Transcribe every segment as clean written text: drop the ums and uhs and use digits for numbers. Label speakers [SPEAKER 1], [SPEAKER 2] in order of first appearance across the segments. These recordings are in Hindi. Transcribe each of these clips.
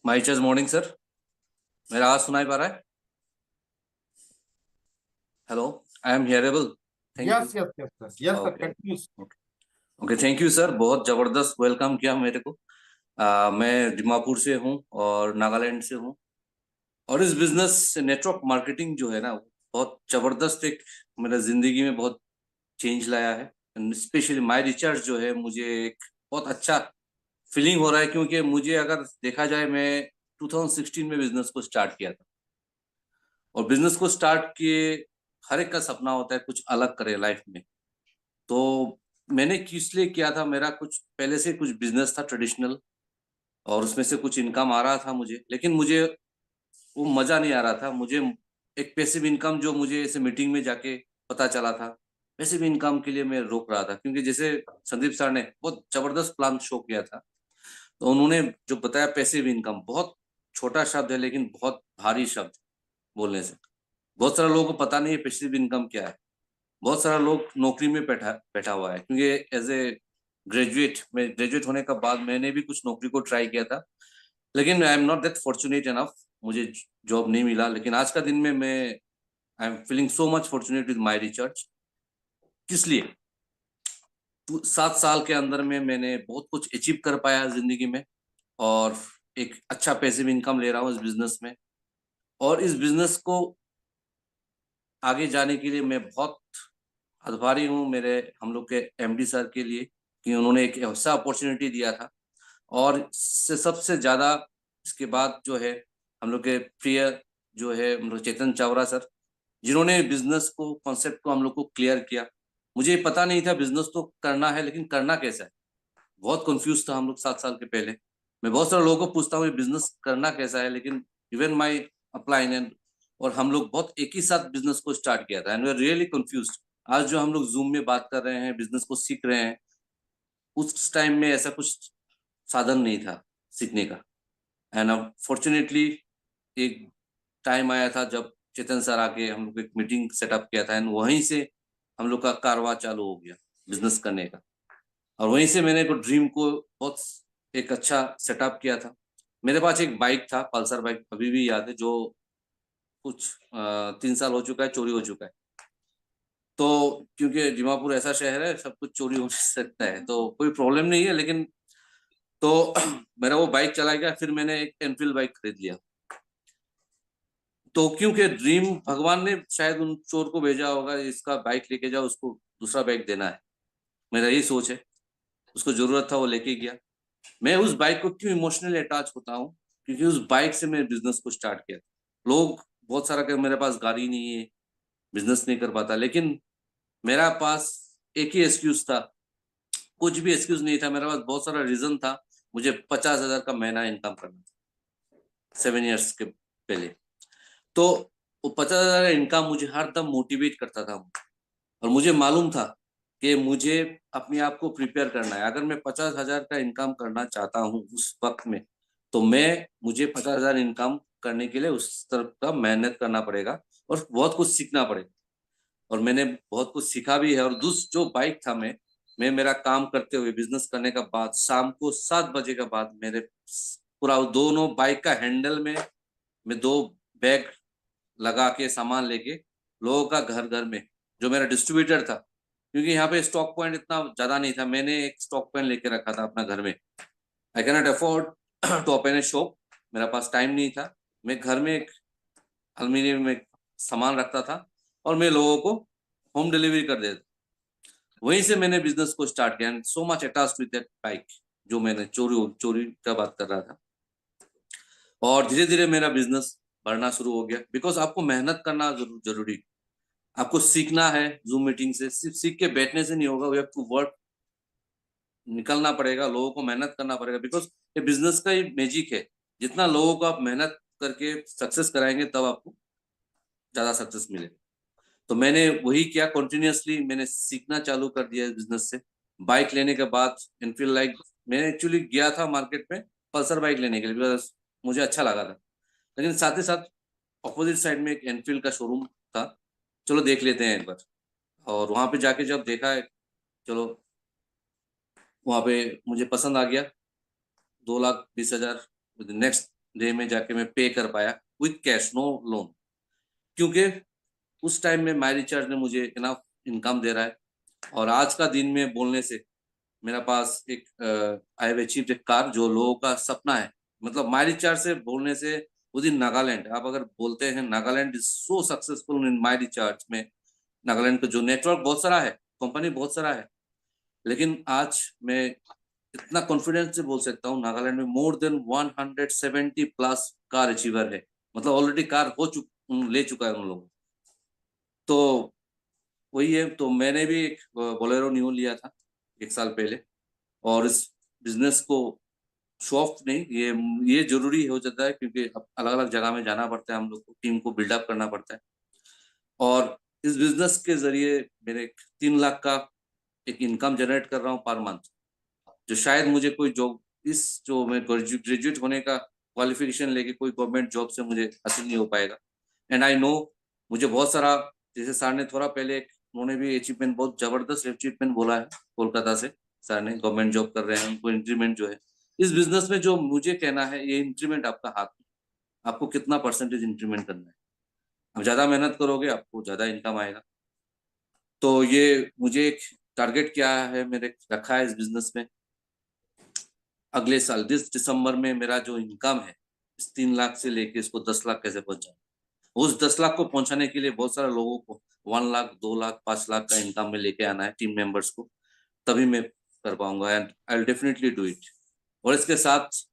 [SPEAKER 1] माई चेस मॉर्निंग सर। मेरा आवाज सुनाई पा रहा है? Hello, I am hearable. Thank you.
[SPEAKER 2] Yes, yes, yes, sir. Yes, sir.
[SPEAKER 1] Okay
[SPEAKER 2] Continuous.
[SPEAKER 1] Okay, thank you sir, बहुत जबरदस्त वेलकम किया मेरे को। मैं दिमापुर से हूँ और नागालैंड से हूँ। और इस बिजनेस नेटवर्क मार्केटिंग जो है ना, बहुत जबरदस्त एक मेरा जिंदगी में बहुत चेंज लाया है। स्पेशली माई रिचार्ज जो है, मुझे एक बहुत अच्छा फीलिंग हो रहा है, क्योंकि मुझे अगर देखा जाए, मैं 2016 में बिजनेस को स्टार्ट किया था। और बिजनेस को स्टार्ट किए, हर एक का सपना होता है कुछ अलग करे लाइफ में। तो मैंने किस लिए किया था, मेरा कुछ पहले से कुछ बिजनेस था ट्रेडिशनल, और उसमें से कुछ इनकम आ रहा था मुझे, लेकिन मुझे वो मजा नहीं आ रहा था मुझे। एक पैसिव इनकम जो मुझे ऐसे मीटिंग में जाके पता चला था, पैसिव इनकम के लिए मैं रोक रहा था, क्योंकि जैसे संदीप सर ने बहुत जबरदस्त प्लान शो किया था। तो उन्होंने जो बताया पैसिव इनकम, बहुत छोटा शब्द है लेकिन बहुत भारी शब्द बोलने से। बहुत सारे लोगों को पता नहीं है पैसिव इनकम क्या है। बहुत सारा लोग नौकरी में बैठा बैठा हुआ है, क्योंकि एज ए ग्रेजुएट, मैं ग्रेजुएट होने का बाद मैंने भी कुछ नौकरी को ट्राई किया था, लेकिन I am not that fortunate enough, मुझे जॉब नहीं मिला। लेकिन आज का दिन में मैं I am feeling so much fortunate with my research. किस लिए? 7 साल के अंदर में मैंने बहुत कुछ अचीव कर पाया जिंदगी में, और एक अच्छा पैसिव इनकम ले रहा हूँ इस बिजनेस में। और इस बिजनेस को आगे जाने के लिए मैं बहुत आभारी हूँ मेरे हम लोग के एमडी सर के लिए, कि उन्होंने एक ऐसा अपॉर्चुनिटी दिया था। और से सबसे ज्यादा इसके बाद जो है, हम लोग के प्रिय जो है हम लोग चेतन चावरा सर, जिन्होंने बिजनेस को कॉन्सेप्ट को हम लोग को क्लियर किया। मुझे पता नहीं था बिजनेस तो करना है, लेकिन करना कैसा है, बहुत कंफ्यूज था हम लोग 7 साल के पहले। मैं बहुत सारे लोगों को पूछता हूँ बिजनेस करना कैसा है, लेकिन इवन माई अपलाइन एंड, और हम लोग बहुत एक ही साथ बिजनेस को स्टार्ट किया था, and we are really confuse. आज जो हम लोग जूम में बात कर रहे हैं, बिजनेस को सीख रहे हैं, उस टाइम में ऐसा कुछ साधन नहीं था सीखने का। एंड अब फॉर्चुनेटली एक टाइम आया था जब चेतन सर आके हम लोग एक मीटिंग सेटअप किया था, एंड वहीं से हम लोग का कारवां चालू हो गया बिजनेस करने का। और वहीं से मैंने को ड्रीम को बहुत एक अच्छा सेटअप किया था। मेरे पास एक बाइक था, पल्सर बाइक, अभी भी याद है, जो कुछ 3 साल हो चुका है, चोरी हो चुका है। तो क्योंकि दीमापुर ऐसा शहर है, सब कुछ चोरी हो सकता है, तो कोई प्रॉब्लम नहीं है। लेकिन तो मेरा वो बाइक चला गया, फिर मैंने एक एनफील्ड बाइक खरीद लिया। तो क्योंकि ड्रीम, भगवान ने शायद उन चोर को भेजा होगा, इसका बाइक लेके जाओ, उसको दूसरा बाइक देना है, मेरा यही सोच है। उसको जरूरत था, वो लेके गया। मैं उस बाइक को क्यों इमोशनली अटैच होता हूँ, क्योंकि उस बाइक से मैं बिजनेस को स्टार्ट किया था। लोग बहुत सारा कहे मेरे पास गाड़ी नहीं है, बिजनेस नहीं कर पाता, लेकिन मेरा पास एक ही एक्सक्यूज था। कुछ भी एक्सक्यूज नहीं था, मेरे पास बहुत सारा रीजन था। मुझे 50,000 का महीना इनकम करना था 7 ईयर्स के पहले। तो वो 50,000 इनकम मुझे हर दम मोटिवेट करता था। और मुझे मालूम था कि मुझे अपने आप को प्रिपेयर करना है। अगर मैं 50,000 का इनकम करना चाहता हूँ उस वक्त में, तो मुझे 50,000 इनकम करने के लिए उस तरफ का मेहनत करना पड़ेगा, और बहुत कुछ सीखना पड़ेगा। और मैंने बहुत कुछ सीखा भी है। और जो बाइक था, मैं मेरा काम करते हुए बिजनेस करने का बाद, शाम को 7 बजे के बाद, मेरे पूरा दोनों बाइक का हैंडल में मैं 2 बैग लगा के सामान लेके, लोगों का घर घर में, जो मेरा डिस्ट्रीब्यूटर था, क्योंकि यहाँ पे स्टॉक पॉइंट इतना ज्यादा नहीं था, मैंने एक स्टॉक पॉइंट लेके रखा था अपना घर में। I can not afford to open a shop, मेरा पास टाइम नहीं था। मैं घर में एक अलमीरे में सामान रखता था, और मैं लोगों को होम डिलीवरी कर देता। वहीं से मैंने बिजनेस को स्टार्ट किया, and so much attached with that bike, जो मैंने चोरी चोरी का बात कर रहा था। और धीरे धीरे मेरा बिजनेस बढ़ना शुरू हो गया, बिकॉज आपको मेहनत करना जरूरी। आपको सीखना है जूम मीटिंग से, सिर्फ सीख के बैठने से नहीं होगा, वी हैव टू वर्क, निकलना पड़ेगा, लोगों को मेहनत करना पड़ेगा। बिकॉज ये बिजनेस का ही मैजिक है, जितना लोगों को आप मेहनत करके सक्सेस कराएंगे, तब आपको ज्यादा सक्सेस मिलेगा। तो मैंने वही किया, कंटिन्यूअसली मैंने सीखना चालू कर दिया इस बिजनेस से। बाइक लेने के बाद एनफील्ड लाइक, मैंने एक्चुअली गया था मार्केट में पल्सर बाइक लेने के लिए, बिकॉज मुझे अच्छा लगा था। लेकिन साथ ही साथ अपोजिट साइड में एक एनफील्ड का शोरूम था, चलो देख लेते हैं एक बार। और वहां पे जाके जब देखा है, चलो वहां पे मुझे पसंद आ गया। 2,20,000 नेक्स्ट डे में जाके मैं पे कर पाया विथ कैश, नो लोन, क्योंकि उस टाइम में माई रिचार्ज ने मुझे इनफ इनकम दे रहा है। और आज का दिन में बोलने से मेरा पास एक आई हैव अचीव्ड एक कार जो लोगों का सपना है। मतलब माई रिचार्ज से बोलने से विद इन नागालैंड, आप अगर बोलते हैं Nagaland is so successful in my recharge में, नागालैंड का जो नेटवर्क बहुत सारा है, कंपनी बहुत सारा है, लेकिन आज मैं इतना कॉन्फिडेंस से बोल सकता हूँ नागालैंड में more than 170 plus car achiever है। मतलब ऑलरेडी कार ले चुका है उन लोगों। तो वही है, तो मैंने भी एक बोलेरो न्यू लिया था 1 साल पहले। और इस बिजनेस को शो ऑफ नहीं, ये जरूरी हो जाता है क्योंकि अब अलग अलग जगह में जाना पड़ता है, हम लोग को टीम को बिल्डअप करना पड़ता है। और इस बिजनेस के जरिए मेरे 3 लाख का एक इनकम जनरेट कर रहा हूँ पर मंथ, जो शायद मुझे कोई जॉब, इस जो मैं ग्रेजुएट होने का क्वालिफिकेशन लेके कोई गवर्नमेंट जॉब से मुझे हासिल नहीं हो पाएगा। एंड आई नो, मुझे बहुत सारा, जैसे सर ने थोड़ा पहले उन्होंने भी अचीवमेंट, बहुत जबरदस्त अचीवमेंट बोला है कोलकाता से, सर ने गवर्नमेंट जॉब कर रहे हैं उनको इंक्रीमेंट जो है। इस बिजनेस में जो मुझे कहना है, ये इंक्रीमेंट आपका हाथ में, आपको कितना परसेंटेज इंक्रीमेंट करना है। आप ज्यादा मेहनत करोगे आपको ज्यादा इनकम आएगा। तो ये मुझे एक टारगेट क्या है मेरे रखा है इस बिजनेस में, अगले साल 10 दिसंबर में मेरा जो इनकम है इस 3 लाख से लेके इसको 10 लाख कैसे पहुंचाऊं। उस 10 लाख को पहुंचाने के लिए बहुत सारे लोगों को 1 लाख, 2 लाख, 5 लाख का इनकम में लेके आना है, टीम मेंबर्स को, तभी मैं कर पाऊंगा। And I will definitely do it. और इसके साथ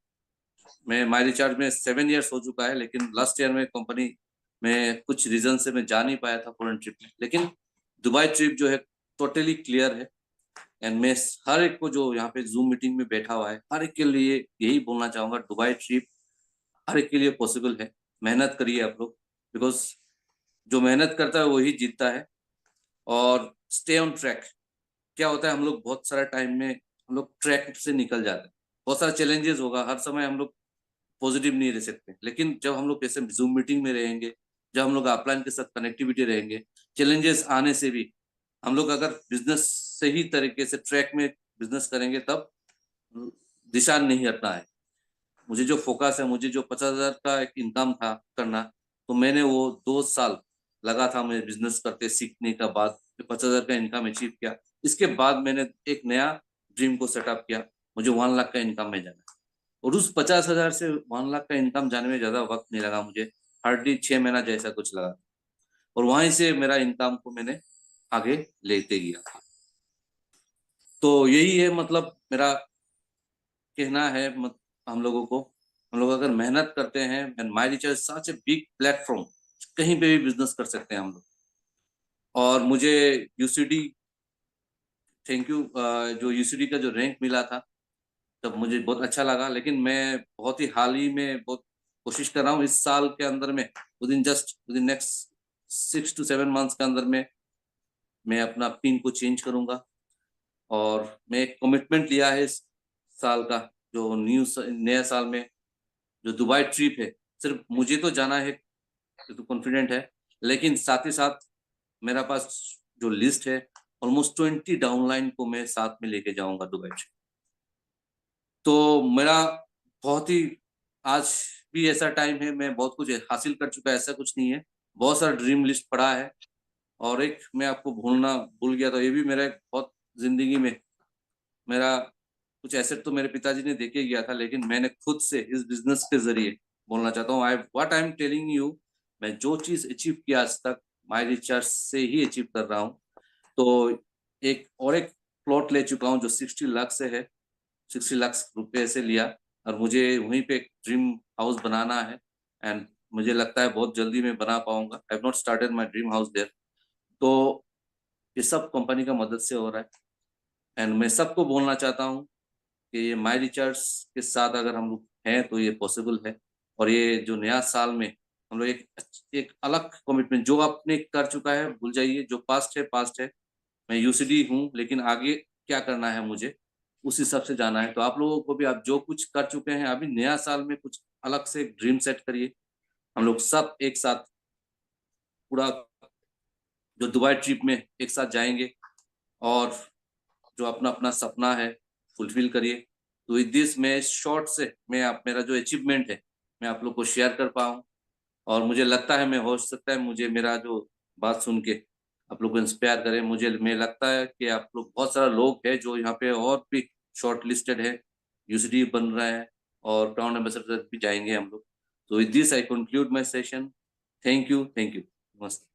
[SPEAKER 1] मैं माई रिचार्ज में 7 इयर्स हो चुका है, लेकिन लास्ट ईयर में कंपनी में कुछ रीजन से मैं जा नहीं पाया था फॉरेन ट्रिप में, लेकिन दुबई ट्रिप जो है टोटली क्लियर है। एंड मैं हर एक को जो यहाँ पे जूम मीटिंग में बैठा हुआ है, हर एक के लिए यही बोलना चाहूंगा, दुबई ट्रिप हर एक के लिए पॉसिबल है। मेहनत करिए आप लोग, बिकॉज जो मेहनत करता है वही जीतता है। और स्टे ऑन ट्रैक। क्या होता है, हम लोग बहुत सारा टाइम में हम लोग ट्रैक से निकल जाते हैं, बहुत सारा चैलेंजेस होगा, हर समय हम लोग पॉजिटिव नहीं रह सकते। लेकिन जब हम लोग जैसे जूम मीटिंग में रहेंगे, जब हम लोग अपलाइन के साथ कनेक्टिविटी रहेंगे, चैलेंजेस आने से भी हम लोग अगर बिजनेस सही तरीके से ट्रैक में बिजनेस करेंगे, तब दिशा नहीं हटना है। मुझे जो फोकस है, मुझे जो 50,000 का एक इनकम था करना, तो मैंने वो 2 साल लगा था मैं बिजनेस करते सीखने का बाद 50,000 का इनकम अचीव किया। इसके बाद मैंने एक नया ड्रीम को सेटअप किया, मुझे 1 लाख का इनकम में जाना है। और उस 50,000 से 1 लाख का इनकम जाने में ज्यादा वक्त नहीं लगा मुझे, हार्डली 6 महीना जैसा कुछ लगा। और वहीं से मेरा इनकम को मैंने आगे लेते गया। तो यही है, मतलब मेरा कहना है, हम लोगों को, हम लोग अगर मेहनत करते हैं, and my recharge such a big platform, कहीं पे भी बिजनेस कर सकते हैं हम लोग। और मुझे यूसीडी, थैंक यू, जो यूसीडी का जो रैंक मिला था तब मुझे बहुत अच्छा लगा। लेकिन मैं बहुत ही हाल ही में बहुत कोशिश कर रहा हूँ इस साल के अंदर में, with in next 6 to 7 months के अंदर में मैं अपना पिन को चेंज करूंगा। और मैं एक कमिटमेंट लिया है इस साल का, जो नया साल में जो दुबई ट्रिप है, सिर्फ मुझे तो जाना है, तो कॉन्फिडेंट है, लेकिन साथ ही साथ मेरा पास जो लिस्ट है, ऑलमोस्ट 20 डाउनलाइन को मैं साथ में लेके जाऊंगा दुबई ट्रिप। तो मेरा बहुत ही, आज भी ऐसा टाइम है, मैं बहुत कुछ हासिल कर चुका है, ऐसा कुछ नहीं है, बहुत सारा ड्रीम लिस्ट पड़ा है। और एक मैं आपको भूल गया था, ये भी मेरा एक बहुत जिंदगी में मेरा कुछ एसेट तो मेरे पिताजी ने देके गया था, लेकिन मैंने खुद से इस बिजनेस के जरिए बोलना चाहता हूँ, आई एम टेलिंग यू, मैं जो चीज अचीव किया आज तक माई रिचार्ज से ही अचीव कर रहा हूँ। तो एक प्लॉट ले चुका हूँ जो 60 लाख से है, 60 लाख रुपए से लिया। और मुझे वहीं पे एक ड्रीम हाउस बनाना है। एंड मुझे लगता है बहुत जल्दी मैं बना पाऊंगा। I have not started my dream house there. तो ये सब कंपनी का मदद से हो रहा है। एंड मैं सबको बोलना चाहता हूँ कि ये माई रिचार्ज के साथ अगर हम लोग हैं तो ये पॉसिबल है। और ये जो नया साल में हम लोग एक अलग कमिटमेंट, जो आपने कर चुका है भूल जाइए, जो पास्ट है पास्ट है। मैं यूसीडी हूँ, लेकिन आगे क्या करना है मुझे उस हिसाब से जाना है। तो आप लोगों को भी, आप जो कुछ कर चुके हैं, अभी नया साल में कुछ अलग से ड्रीम सेट करिए। हम लोग सब एक साथ पूरा जो दुबई ट्रिप में एक साथ जाएंगे, और जो अपना अपना सपना है फुलफिल करिए। तो विद दिस मैं शॉर्ट से मैं आप मेरा जो अचीवमेंट है मैं आप लोग को शेयर कर पाऊँ, और मुझे लगता है मैं हो सकता है मुझे मेरा जो बात सुन के आप लोग को इंस्पायर करे। मैं लगता है कि आप लोग बहुत सारा लोग है जो यहाँ पे और भी शॉर्ट लिस्टेड है, यूसीडी बन रहा है और क्राउन एम्बेसडर भी जाएंगे हम लोग। तो with this I conclude my session. Thank you, thank you. मस्त।